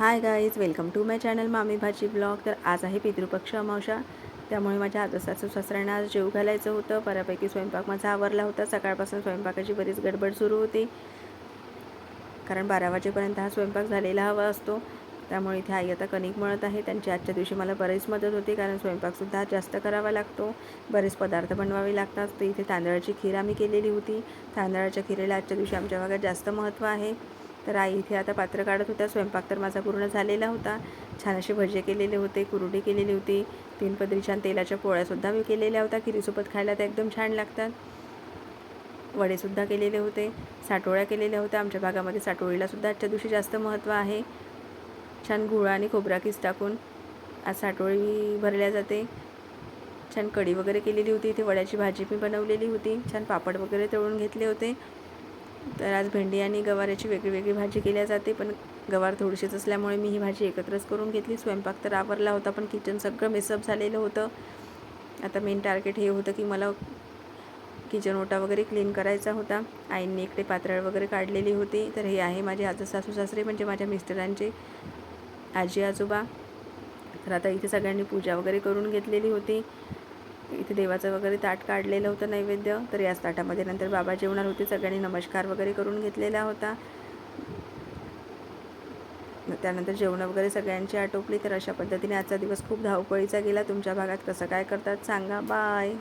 High guys, welcome to my channel Mami Bhaji blog. तर आज आहे पितृपक्ष अमावस्या, त्यामुळे माझ्या आजो सासू सासऱ्यांना आज जेव घालायचं होतं. बऱ्यापैकी स्वयंपाक माझा आवरला होता. सकाळपासून स्वयंपाकाची बरीच गडबड सुरू होती, कारण 12 वाजेपर्यंत हा स्वयंपाक झालेला हवा असतो. त्यामुळे इथे आई आता कणिक मळत आहे. त्यांची आजच्या दिवशी मला बरीच मदत होती, कारण स्वयंपाकसुद्धा जास्त करावा लागतो, बरेच पदार्थ बनवावे लागतात. तर इथे तांदळाची खीर आम्ही केलेली होती. तांदळाच्या खीरेला आजच्या दिवशी आमच्या भागात जास्त महत्त्व आहे. तर आई इथे आता पात्र काढत होत्या. स्वयंपाक तर माझा पूर्ण झालेला होता. छान असे भजे केलेले होते, कुरडई केलेली होती, 3 पदरी छान तेलाच्या पोळ्यासुद्धा मी केलेल्या होत्या. खिरीसोबत खायला त्या एकदम छान लागतात. वडेसुद्धा केलेले होते, साटोळ्या केलेल्या होत्या. आमच्या भागामध्ये साटोळीलासुद्धा आजच्या दिवशी जास्त महत्त्व आहे. छान गुळ आणि खोबरा किस टाकून आज साटोळी भरल्या जाते. छान कढी वगैरे केलेली होती. इथे वड्याची भाजी मी बनवलेली होती. छान पापड वगैरे तळून घेतले होते. तर आज भेंडी आणि गवाराची वेगळी वेगळी भाजी केल्या जाते, पण गवार थोडीशीच असल्यामुळे मी ही भाजी एकत्रच करून घेतली. स्वयंपाक तर आवरला होता, पण किचन सगळं मेसअप झालेलं होतं. आता मेन टार्गेट हे होतं की मला किचन ओटा वगैरे क्लीन करायचा होता. आईंनी इकडे पातळ वगैरे काढलेली होती. तर हे आहे माझे आजो सासू सासरे, म्हणजे माझ्या मिस्टरांचे आजी आजोबा. तर आता इथे सगळ्यांनी पूजा वगैरे करून घेतलेली होती. इथे देवाचं वगैरे ताट काढलेलं होतं नैवेद्य. तर याच ताटामध्ये नंतर बाबा जेवणार होते. सगळ्यांनी नमस्कार वगैरे करून घेतलेला होता. त्यानंतर जेवणं वगैरे सगळ्यांची आटोपली. तर अशा पद्धतीने आजचा दिवस खूप धावपळीचा गेला. तुमच्या भागात कसं काय करतात सांगा. बाय.